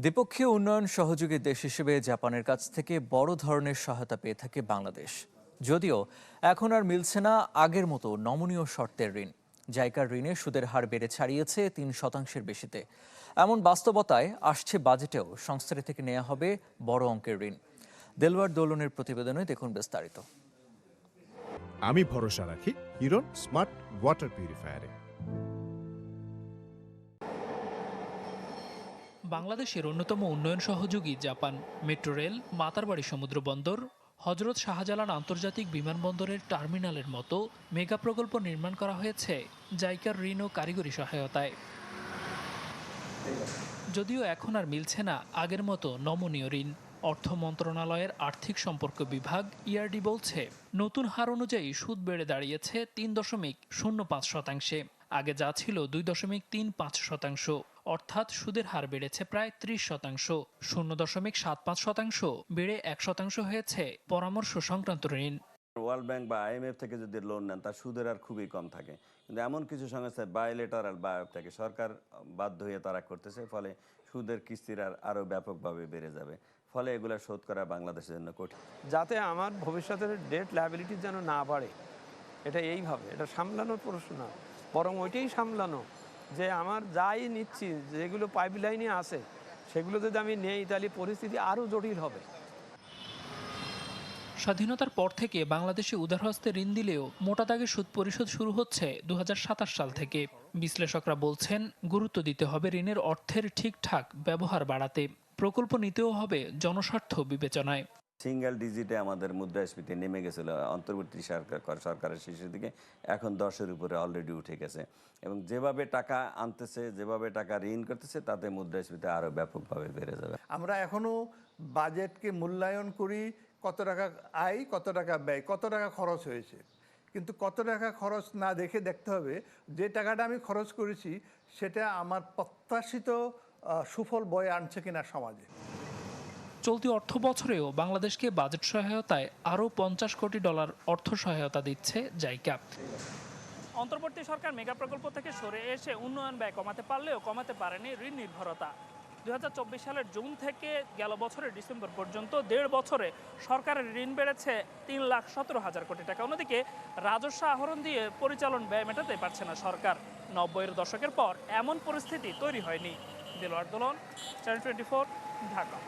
দ্বিপক্ষীয় উন্নয়ন সহযোগী দেশ হিসেবে জাপানের কাছ থেকে বড় ধরনের সহায়তা পেয়ে থাকে বাংলাদেশ। যদিও এখন আর মিলছে না আগের মতো নমনীয় শর্তের ঋণ। জাইকার ঋণে সুদের হার বেড়ে ছাড়িয়েছে 3% বেশিতে। এমন বাস্তবতায় আসছে বাজেটেও সংস্থাটি থেকে নেওয়া হবে বড় অঙ্কের ঋণ। দেলওয়ার দোলনের প্রতিবেদনে দেখুন বিস্তারিত। আমি ভরসা রাখি হিরন স্মার্ট ওয়াটার পিউরিফায়ারে। বাংলাদেশের অন্যতম উন্নয়ন সহযোগী জাপান মেট্রো রেল, মাতারবাড়ি সমুদ্র বন্দর, হজরত শাহজালাল আন্তর্জাতিক বিমানবন্দরের টার্মিনালের মতো মেগা প্রকল্প নির্মাণ করা হয়েছে জাইকার ঋণ ও কারিগরি সহায়তায়। যদিও এখন আর মিলছে না আগের মতো নমনীয় ঋণ। অর্থ মন্ত্রণালয়ের আর্থিক সম্পর্ক বিভাগ ইআরডি বলছে, নতুন হার অনুযায়ী সুদ বেড়ে দাঁড়িয়েছে 3.05%। আগে যা ছিল 2.35%, অর্থাৎ সুদের হার বেড়েছে প্রায় 30%। 0.75% বেড়ে 1% হয়েছে পরামর্শ সংক্রান্ত ঋণ। ওয়ার্ল্ড ব্যাংক বা আইএমএফ থেকে যদি লোন নেন তার সুদের হার খুবই কম থাকে, কিন্তু এমন কিছু সংস্থা বায়োলেটারাল বা থেকে সরকার বাধ্য হয়ে তারা করতেছে, ফলে সুদের কিস্তির হার আরও ব্যাপকভাবে বেড়ে যাবে। ফলে এগুলো শোধ করা বাংলাদেশের জন্য কঠিন। যাতে আমার ভবিষ্যতের ডেট লায়াবিলিটি যেন না বাড়ে, এটা সামলানোর প্রশ্ন না, বরং ওইটাই সামলানো যে আমার যাই নিচ্ছি, যেগুলো পাইপলাইনে আছে সেগুলো যদি আমি নেই তাহলে পরিস্থিতি আরও জটিল হবে। স্বাধীনতার পর থেকে বাংলাদেশে উদারহস্তে ঋণ দিলেও মোটা দাগে সুদ পরিশোধ শুরু হচ্ছে 2027 সাল থেকে। বিশ্লেষকরা বলছেন, গুরুত্ব দিতে হবে ঋণের অর্থের ঠিকঠাক ব্যবহার বাড়াতে। প্রকল্প নিতেও হবে জনস্বার্থ বিবেচনায়। সিঙ্গেল ডিজিটে আমাদের মুদ্রাস্ফীতি নেমে গেছিল অন্তর্বর্তী সরকারের শেষের দিকে, এখন 10-এর উপরে অলরেডি উঠে গেছে। এবং যেভাবে টাকা আনতেছে, যেভাবে টাকা ঋণ করতেছে, তাতে মুদ্রাস্ফীতি আরও ব্যাপকভাবে বেড়ে যাবে। আমরা এখনও বাজেটকে মূল্যায়ন করি, কত টাকা আয়, কত টাকা ব্যয়, কত টাকা খরচ হয়েছে। কিন্তু কত টাকা খরচ না দেখতে হবে যে টাকাটা আমি খরচ করেছি সেটা আমার প্রত্যাশিত সুফল বয়ে আনছে কিনা সমাজে। চলতি অর্থ বছরেও বাংলাদেশকে বাজেট সহায়তায় আরও $50 কোটি অর্থ সহায়তা দিচ্ছে জাইকা। অন্তর্বর্তী সরকার মেগা প্রকল্প থেকে সরে এসে উন্নয়ন ব্যয় কমাতে পারলেও কমাতে পারেনি ঋণ নির্ভরতা। 2024 সালের জুন থেকে গেল বছরের ডিসেম্বর পর্যন্ত 1.5 বছরে সরকারের ঋণ বেড়েছে 3,17,000 কোটি টাকা। অন্যদিকে রাজস্ব আহরণ দিয়ে পরিচালন ব্যয় মেটাতে পারছে না সরকার। 90-এর দশকের পর এমন পরিস্থিতি তৈরি হয়নি। দেলোয়ার দোলন, চ্যানেল 24, ঢাকা।